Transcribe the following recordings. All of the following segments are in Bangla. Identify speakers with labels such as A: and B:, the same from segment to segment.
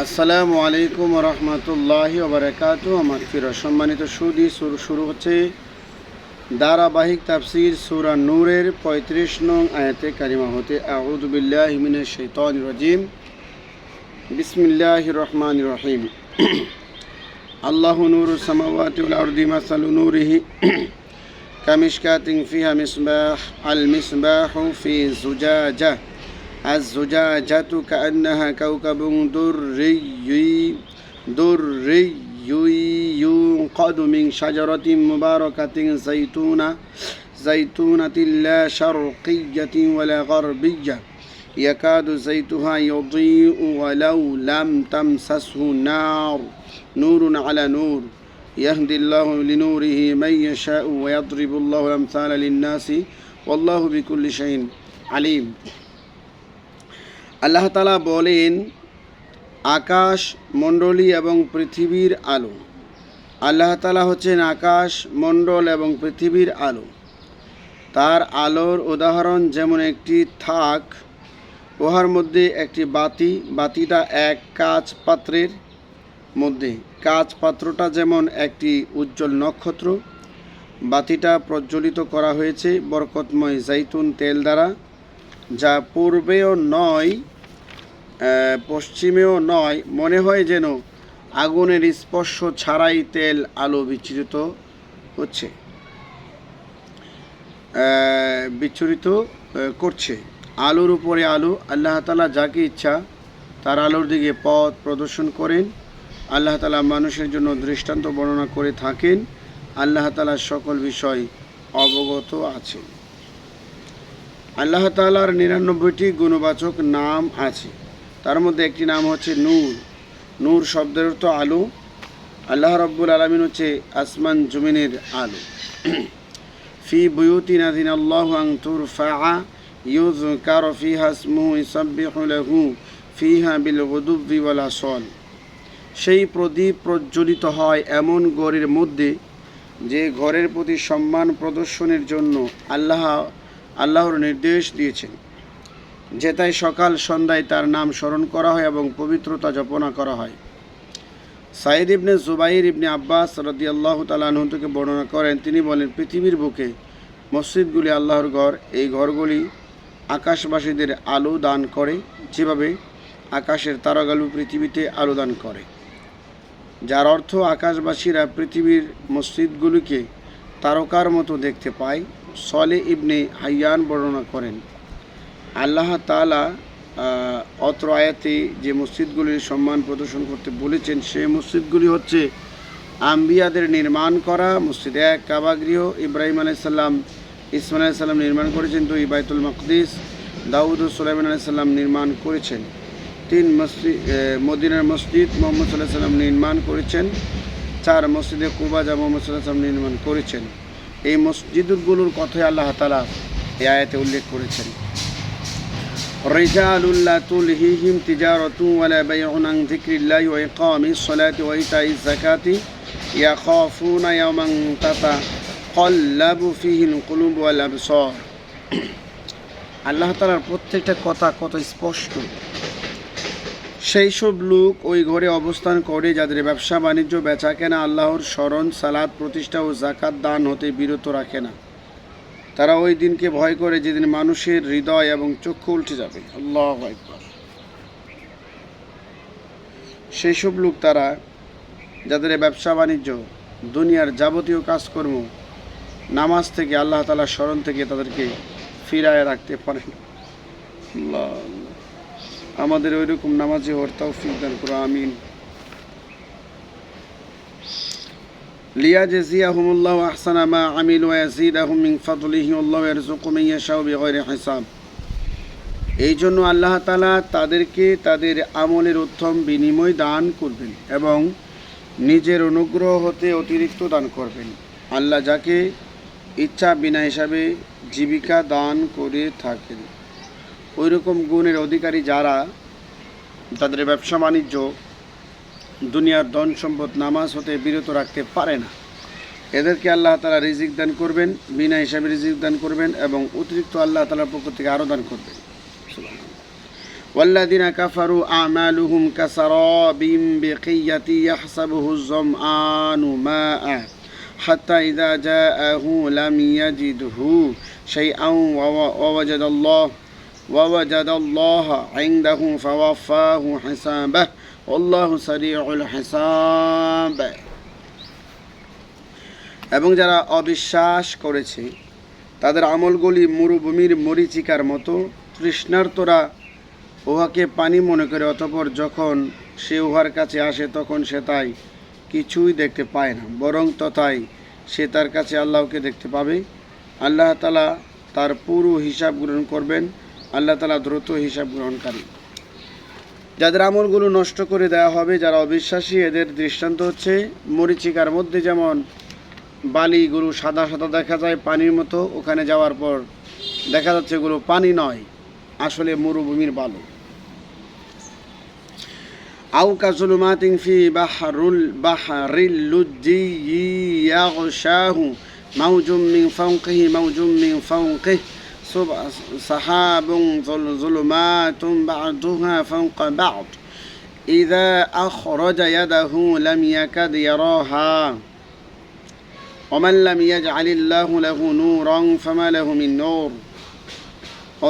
A: আসসালামু আলাইকুম রহমতুল্লাহি ওয়া বারাকাতুহু। আমার প্রিয় সম্মানিত সুদী শুরু হচ্ছে ধারাবাহিক তাফসীর সূরা নূরের ৩৫ নং আয়াতে কারিমা হতে। আউযু বিল্লাহি মিনাশ শাইতানির রাজিম। বিসমিল্লাহির রহমানির রহিম। আল্লাহু নূরুস সামাওয়াতি ওয়াল আরদি মাসালু নূরিহি কামিশকাতিন ফিহা মিসবাহ আল মিসবাহু ফি জুজাজাহ الزجاجة كأنها كوكب دري يوقد من شجرة مباركة زيتونة لا شرقية ولا غربية يكاد زيتها يضيء ولو لم تمسسه نور على نور يهدي الله لنوره من يشاء ويضرب الله الأمثال للناس والله بكل شيء عليم। আল্লাহ তাআলা বলেন, আকাশ মণ্ডলী এবং পৃথিবীর আলো। আল্লাহ তাআলা হচ্ছেন আকাশ মণ্ডল এবং পৃথিবীর আলো। তার আলোর উদাহরণ যেমন একটি থাক, উহার মধ্যে একটি বাতিটা এক কাচ পাত্রের মধ্যে। কাচ পাত্রটা যেমন একটি উজ্জ্বল নক্ষত্র। বাতিটা প্রজ্বলিত করা হয়েছে বরকতময় জাইতুন তেল দ্বারা, যা পূর্বেও নয় পশ্চিমেও নয়, মনে হয় যেন আগুনের স্পর্শ ছাড়াই তেল আলো বিচ্ছুরিত করছে। আলোর উপরে আলো। আল্লাহ তাআলা যাকে ইচ্ছা তার আলোর দিকে পথ প্রদর্শন করেন। আল্লাহ তাআলা মানুষের জন্য দৃষ্টান্ত বর্ণনা করে থাকেন। আল্লাহ তাআলা সকল বিষয় অবগত আছেন। আল্লাহ তাআলার ৯৯টি গুণবাচক নাম আছে। তার মধ্যে একটি নাম হচ্ছে নূর। নূর শব্দের অর্থ আলো। আল্লাহ রাব্বুল আলামিন হচ্ছে আসমান জমিনের আলো। ফি বুয়ুতিন আযিনাল্লাহু আন তুরফা ইউযকারু ফিহা ইসমুহু ইউসাব্বিহু লাহু ফিহা বিল গুদুব্বি ওয়াল আসাল। সেই প্রদীপ প্রজ্বলিত হয় এমন ঘরের মধ্যে যে ঘরের প্রতি সম্মান প্রদর্শনের জন্য আল্লাহর নির্দেশ দিয়েছেন, যেটাই সকাল সন্ধ্যায় তার নাম স্মরণ করা হয় এবং পবিত্রতা জপনা করা হয়। সাইদ ইবনে জুবাইর ইবনে আব্বাস রাদিয়াল্লাহু তাআলা আনহু থেকে বর্ণনা করেন, তিনি বলেন, পৃথিবীর বুকে মসজিদগুলি আল্লাহর ঘর। এই ঘরগুলি আকাশবাসীদের আলো দান করে, যেভাবে আকাশের তারাগুলো পৃথিবীতে আলো দান করে। যার অর্থ আকাশবাসীরা পৃথিবীর মসজিদগুলিকে তারকার মতো দেখতে পায়। সলে ইবনে হাইয়ান বর্ণনা করেন, আল্লাহ তাআলা অত্র আয়াতে যে মসজিদগুলির সম্মান প্রদর্শন করতে বলেছেন, সেই মসজিদগুলি হচ্ছে আম্বিয়াদের নির্মাণ করা মসজিদ। এক কাবাগৃহ ইব্রাহিম আলাইহিস সালাম, ইসমাইল আলাইহিস সালাম নির্মাণ করেছেন। ২ বাইতুল মাকদিস দাউদ ও সুলাইমান আলাইহিস সালাম নির্মাণ করেছেন। ৩ মদিনার মসজিদ মুহাম্মদ সাল্লাল্লাহু আলাইহি সাল্লাম নির্মাণ করেছেন। ৪ মসজিদে কুবা যা মুহাম্মদ সাল্লাল্লাহু আলাইহি সাল্লাম নির্মাণ করেছেন। এই মসজিদগুলোর কথাই আল্লাহ তাআলা এই আয়াতে উল্লেখ করেছেন। রিজালুল লা তুলহিহিম তিজারাতু ওয়ালা বাইউন আন যিকরিল্লাহি ওয়া ইকামিস সালাতি ওয়া ইতাইজ যাকাতি ইয়াখাফুনা ইয়াওমান তাতাকাল্লাবু ফীহিল কুলুব ওয়াল আবসার। আল্লাহ তাআলার প্রত্যেকটা কথা কত স্পষ্ট। সেই সব লোক ওই ঘরে অবস্থান করে যাদের ব্যবসা বাণিজ্য বেচা কেনা আল্লাহর স্মরণ, সালাত প্রতিষ্ঠা ও যাকাত দান হতে বিরত রাখে না। তারা ওই দিনকে ভয় করে যেদিন মানুষের হৃদয় এবং চক্ষু উল্টে যাবে। আল্লাহু আকবার। সেই সব লোক তারা যাদের ব্যবসা বাণিজ্য, দুনিয়ার যাবতীয় কাজকর্ম, নামাজ থেকে, আল্লাহ তাআলার স্মরণ থেকে তাদেরকে ফিরায় রাখতে পারে না। আল্লাহ আমাদের ওই রকম নামাজি হওয়ার তৌফিক দান করো, আমিন। লিয়াজজিয়াহুমুল্লাহু আহসানা মা আমিলু ওয়া ইয়াজিদাহুম মিন ফাদলিহি ওয়াল্লাহু ইয়ারযুকু মান ইয়াশাউ বিগাইরি হিসাব। এই জন্য আল্লাহ তাআলা তাদেরকে তাদের আমলের উত্তম বিনিময় দান করবেন এবং নিজের অনুগ্রহ হতে অতিরিক্ত দান করবেন। আল্লাহ যাকে ইচ্ছা বিনা হিসাবে জীবিকা দান করে থাকেন। ওই রকম গুণের অধিকারী যারা তাদের ব্যবসা বাণিজ্য, দুনিয়ার ধন সম্পদ, নামাজ হতে বিরত রাখতে পারে না, এদেরকে আল্লাহ তাআলা রিজিক দান করবেন, বিনা হিসাবে রিজিক দান করবেন এবং অতিরিক্ত আল্লাহ তাআলার পক্ষ থেকে আরও দান করবেন। ওয়াল্লাযিনা কাফারু আমালুহুম কাসারাবিম বিকিয়াতি ইয়াহসাবুহু যমআনু মাআ হাত্তা ইযা জাআহু লাম ইয়াজিদহু শাইআন ওয়াওয়াজাদাল্লাহা ইনদাহু ফাওয়াফাহু হিসাবাহু আল্লাহু সারিউল হিসাব। এবং যারা অবিশ্বাস করেছে তাদের আমলগুলি মরুভূমির মরীচিকার মতো, তৃষ্ণার্তরা উহাকে পানি মনে করে, অতঃপর যখন সে উহার কাছে আসে তখন সে তাই কিছুই দেখতে পায় না, বরং তথায় সে তার কাছে আল্লাহকে দেখতে পাবে। আল্লাহ তাআলা তার পুরো হিসাব গ্রহণ করবেন। আল্লাহ তাআলা দ্রুত হিসাব গ্রহণকারী। যাদের আমলগুলো নষ্ট করে দেওয়া হবে, যারা অবিশ্বাসী, এদের দৃষ্টান্ত হচ্ছে মরীচিকার মধ্যে যেমন বালিগুলো সাদা সাদা দেখা যায় পানির মতো, ওখানে যাওয়ার পর দেখা যাচ্ছে এগুলো পানি নয়, আসলে মরুভূমির বালু। আও কাযুলুমাতিন ফি বাহরিল লুজ্জি ইয়াগশাহু মাওজুম মিন ফাওকিহি মাওজুম মিন ফাওকিহি সাহাবুন যুলুমাতুন বা'দুহা ফাওকা বা'দ ইযা আখরাজা ইয়াদাহু লাম ইয়াকাদ ইয়ারাহা ওমান লাম ইয়াজআলিল্লাহু লাহু নূরান ফামা লাহু মিন নূর।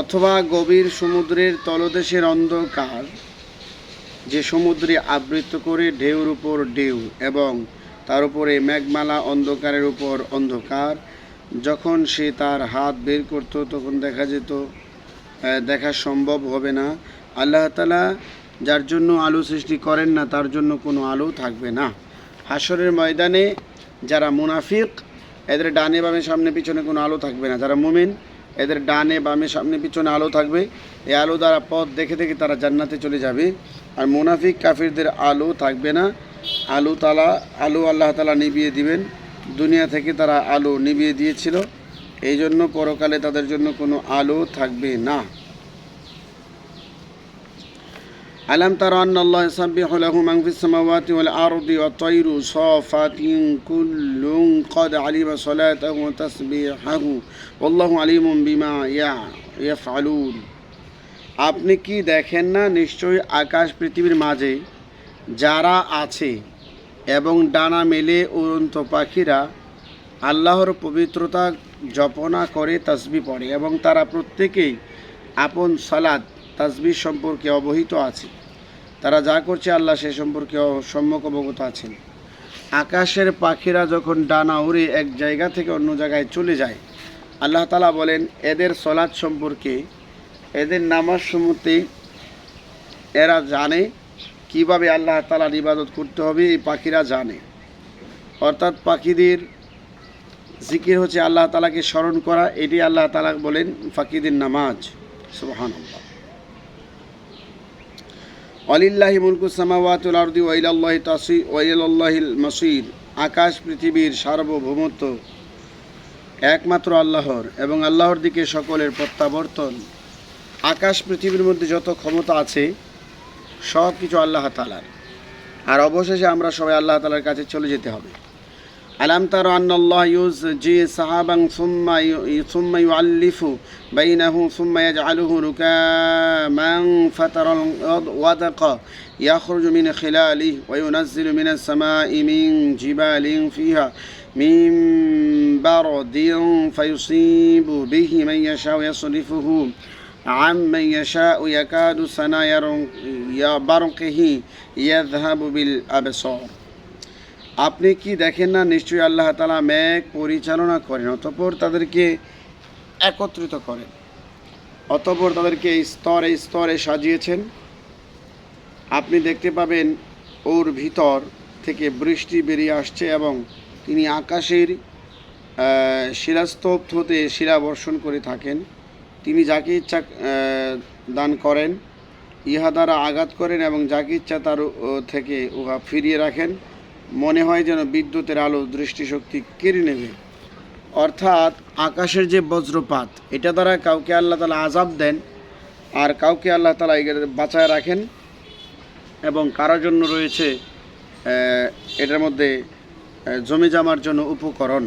A: অথবা গভীর সমুদ্রের তলদেশের অন্ধকার, যে সমুদ্রে আবৃত করে ঢেউর উপর ঢেউ এবং তার উপরে মেঘমালা, অন্ধকারের উপর অন্ধকার। যখন সে তার হাত বের করত তখন দেখা সম্ভব হবে না। আল্লাহ তাআলা যার জন্য আলো সৃষ্টি করেন না তার জন্য কোনো আলো থাকবে না। হাশরের ময়দানে যারা মুনাফিক, এদের ডানে বামে সামনে পিছনে কোনো আলো থাকবে না। যারা মুমিন, এদের ডানে বামে সামনে পিছনে আলো থাকবে। এই আলো দ্বারা পথ দেখে দেখে তারা জান্নাতে চলে যাবে। আর মুনাফিক কাফিরদের আলো থাকবে না। আলো আল্লাহ তাআলা নিভিয়ে দিবেন। দুনিয়া থেকে তারা আলো নিভিয়ে দিয়েছিল, এই জন্য পরকালে তাদের জন্য কোনো আলো থাকবে না। আলাম তারা আন্নাল্লাহা ইউসাব্বিহু লাহু মান ফিস সামাওয়াতি ওয়াল আরদি ওয়াত তায়রু সাফাতিন কুল্লুন ক্বাদ আলিমা সালাতাহু ওয়া তাসবিহাহু ওয়াল্লাহু আলিমুম বিমা ইয়াফআলুন। আপনি কি দেখেন না, নিশ্চয়ই আকাশ পৃথিবীর মাঝে যারা আছে এবং ডানা মেলে উড়ন্ত পাখিরা আল্লাহর পবিত্রতা জপনা করে তাসবিহ পড়ে এবং তারা প্রত্যেকেই আপন সালাত তাসবিহ সম্পর্কে অবহিত আছে। তারা যা করছে আল্লাহ সে সম্পর্কে সম্যক অবগত আছেন। আকাশের পাখিরা যখন ডানা উড়ে এক জায়গা থেকে অন্য জায়গায় চলে যায়, আল্লাহ তাআলা বলেন এদের সালাত সম্পর্কে, এদের নামাজ সম্পর্কে এরা জানে, কিভাবে আল্লাহ তাআলার ইবাদত করতে হবে এই পাখিরা জানে। অর্থাৎ পাখিদের জিকির হচ্ছে আল্লাহ তাআলাকে স্মরণ করা, এটি আল্লাহ তাআলা বলেন পাখিদের নামাজ। সুবহানাল্লাহ। ওয়ালিল্লাহি মুলকুস সামাওয়াতি ওয়াল আরদি ওয়া ইলাল্লাহিল মাসির। আকাশ পৃথিবীর সার্বভৌমত্ব একমাত্র আল্লাহর এবং আল্লাহর দিকে সকলের প্রত্যাবর্তন। আকাশ পৃথিবীর মধ্যে যত ক্ষমতা আছে সব কিছু আল্লাহ তাআলার, আর অবশেষে আমরা সবাই আল্লাহ তাআলার কাছে চলে যেতে হবে। আলাম তারা আন্নাল্লাহ ইউজজি সাহাবান সুম্মা ইউআল্লিফু বাইনাহু সুম্মা ইয়াজআলুহু রুকামান ফাতারাল ওয়াদাকা ইয়াখরুজু মিন খিলালিহি ওয়া ইউনাজ্জিলু মিনাস সামাই মিন জিবালিন ফিহা মিন বারদিন ফায়ুসিবু বিহি মান ইয়াশাউ ইয়াসরিফুহু আম্মান ইয়াশাউ ইয়াকাদু সানা বারকিহি ইয়াযহাবু বিল আবসার। আপনি কি দেখেন না, নিশ্চয়ই আল্লাহ তাআলা মেঘ পরিচালনা করেন, অতঃপর তাদেরকে একত্রিত করেন, অতঃপর তাদেরকে স্তরে স্তরে সাজিয়েছেন। আপনি দেখতে পাবেন ওর ভিতর থেকে বৃষ্টি বেরিয়ে আসছে এবং তিনি আকাশের শিলাস্তূপ হতে শিলা বর্ষণ করে থাকেন। তিনি যাকে ইচ্ছা দান করেন, ইহা দ্বারা আঘাত করেন এবং যাকে ইচ্ছা তার থেকে উহা ফিরিয়ে রাখেন। মনে হয় যেন বিদ্যুতের আলো দৃষ্টিশক্তি কেড়ে নেবে। অর্থাৎ আকাশের যে বজ্রপাত, এটা দ্বারা কাউকে আল্লাহ তাআলা আযাব দেন আর কাউকে আল্লাহ তাআলা বাঁচায় রাখেন, এবং কারোর জন্য রয়েছে এটার মধ্যে জমি জমার জন্য উপকরণ।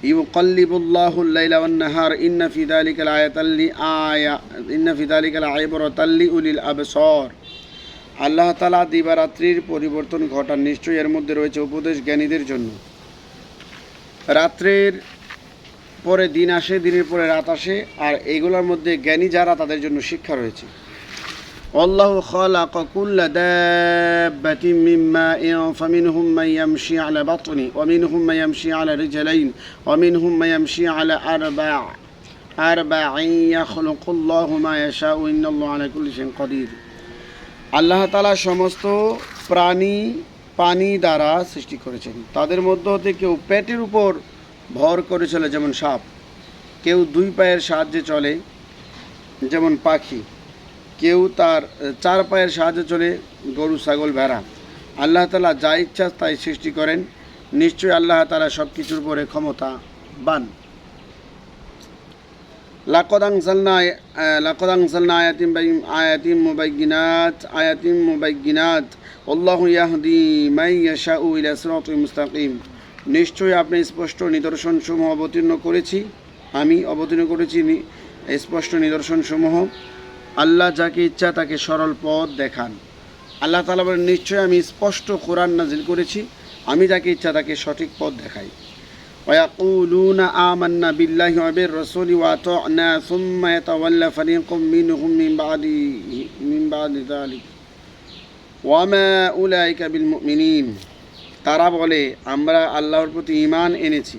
A: ইউকাল্লিবুল্লাহুল লাইলা ওয়ান নাহার ইন্না ফি যালিকা লাআয়াতাল লিউলিল আবসার। আল্লাহ তাআলা দিবারাত্রির পরিবর্তন ঘটান, নিশ্চয়ই এর মধ্যে রয়েছে উপদেশ জ্ঞানীদের জন্য। রাত্রের পরে দিন আসে, দিনের পরে রাত আসে, আর এইগুলোর মধ্যে জ্ঞানী যারা তাদের জন্য শিক্ষা রয়েছে। আল্লাহু খালাকা কুল্লা দাব্বাতিন মিন মাইন ফামিনহুম মান ইয়ামশি আলা বাতনি ওয়া মিনহুম মান ইয়ামশি আলা রিজলাইন ওয়া মিনহুম মান ইয়ামশি আলা আরবা'in ইয়াখলুকুল্লাহু মা ইয়াশাউ ইন্নাল্লাহা আলা কুল্লি শাইইন কাদির। আল্লাহ তাআলা সমস্ত প্রাণী পানি দ্বারা সৃষ্টি করেছেন। তাদের মধ্য হতে কেউ পেটের উপর ভর করে চলে যেমন সাপ, কেউ দুই পায়ের সাহায্যে চলে যেমন পাখি, কেউ তার চার পায়ের সাহায্যে চলে গরু, ছাগল, ভেড়া। আল্লাহ তাআলা যা ইচ্ছা তাই সৃষ্টি করেন, নিশ্চয়ই আল্লাহ তাআলা সব কিছুর উপরে ক্ষমতাবান। লাকাদ আনজালনা আয়াতিন মুবাইয়িনাত আল্লাহু ইয়াহদি মান ইয়াশাউ ইলা সিরাতিন মুস্তাকিম। নিশ্চয়ই আপনি স্পষ্ট নিদর্শনসমূহ অবতীর্ণ করেছি স্পষ্ট নিদর্শনসমূহ। আল্লাহ যাকে ইচ্ছা তাকে সরল পথ দেখান। আল্লাহ তাআলা বলেন, নিশ্চয়ই আমি স্পষ্ট কোরআন নাজিল করেছি, আমি যাকে ইচ্ছা তাকে সঠিক পথ দেখাই। ويقولون آمنا بالله وبالرسول وأطعنا ثم يتولى فريق منهم من بعد ذلك وما أولئك بالمؤمنين। তারা বলে, আমরা আল্লাহর প্রতি ঈমান এনেছি,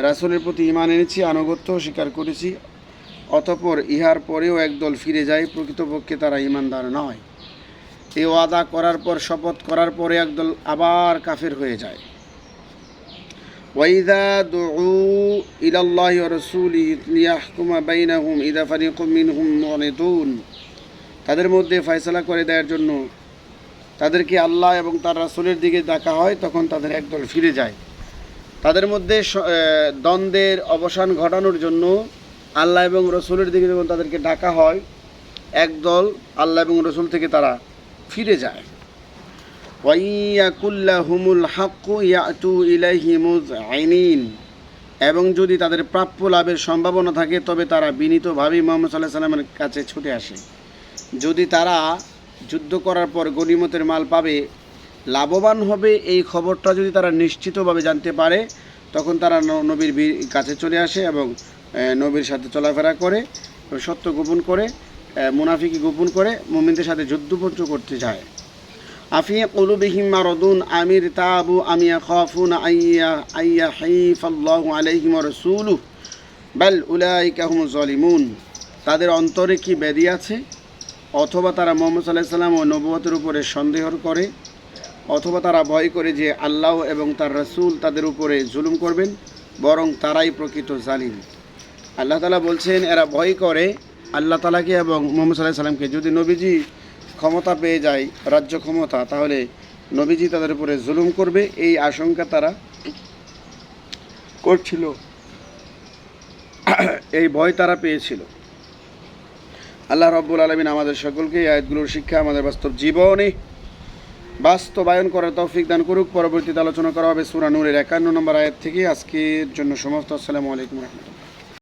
A: রাসূলের প্রতি ঈমান এনেছি, আনুগত্য স্বীকার করেছি, অতঃপর ইহার পরেও একদল ফিরে যায়, প্রকৃতপক্ষে তারা ঈমানদার নয়। এই ওয়াদা করার পর, শপথ করার পরে একদল আবার কাফের হয়ে যায়। وَإِذَا دُعُوا إِلَى اللَّهِ وَرَسُولِهِ لِيَحْكُمَ بَيْنَهُمْ إِذَا فَرِيقٌ مِّنْهُم مُعْرِضُونَ। তাদের মধ্যে ফয়সালা করে দেওয়ার জন্য তাদেরকে আল্লাহ এবং তার রাসূলের দিকে ডাকা হয়, তখন তাদের একদল ফিরে যায়। তাদের মধ্যে দ্বন্দ্বের অবসান ঘটানোর জন্য আল্লাহ এবং রসুলের দিকে যখন তাদেরকে ডাকা হয়, একদল আল্লাহ এবং রসুল থেকে তারা ফিরে যায়। ওয়াইয়াকুল্লাহুমুল হাক্কু ইয়াতু ইলাইহি মুযআইনিন। এবং যদি তাদের প্রাপ্য লাভের সম্ভাবনা থাকে তবে তারা বিনীতভাবেই মুহাম্মদ সাল্লাল্লাহু আলাইহি সাল্লামের কাছে ছুটে আসে। যদি তারা যুদ্ধ করার পর গনিমতের মাল পাবে, লাভবান হবে, এই খবরটা যদি তারা নিশ্চিতভাবে জানতে পারে, তখন তারা নবীর কাছে চলে আসে এবং নবীর সাথে চলাফেরা করে, সত্য গোপন করে, মুনাফিকি গোপন করে মুমিনদের সাথে যুদ্ধ করতে যায়। আফি কুলুবিহিম মারাদুন আমির তাবু আম ইয়াখাফুনা আইয়াহিফাল্লাহু আলাইহিম ওয়া রাসূলুহু বাল উলাইকা হুমুজ জালিমুন। তাদের অন্তরে কি ব্যাধি আছে, অথবা তারা মুহাম্মদ সাল্লাল্লাহু আলাইহি সাল্লাম ও নবুয়তের উপরে সন্দেহ করে, অথবা তারা ভয় করে যে আল্লাহ এবং তার রাসূল তাদের উপরে জুলুম করবেন, বরং তারাই প্রকৃত জালিম। আল্লাহ তাআলা বলছেন, এরা ভয় করে আল্লাহ তাআলাকে এবং মুহাম্মদ সাল্লাল্লাহু আলাইহি সাল্লামকে। যদি নবীজি ক্ষমতা পেয়ে যায়, রাজ্য ক্ষমতা, তাহলে নবীজি তাদের উপরে জুলুম করবে, এই আশঙ্কা তারা করছিল, এই ভয় তারা পেয়েছিল। আল্লাহ রাব্বুল আলামিন আমাদের সকলকে এই আয়াতগুলোর শিক্ষা আমাদের বাস্তব জীবনে বাস্তবায়ন করার তৌফিক দান করুক। পরবর্তীতে আলোচনা করা হবে সূরা নূরের 51 নম্বর আয়াত থেকে। আজকের জন্য সমস্ত। আসসালামু আলাইকুম ওয়া রাহমাতুল্লাহ।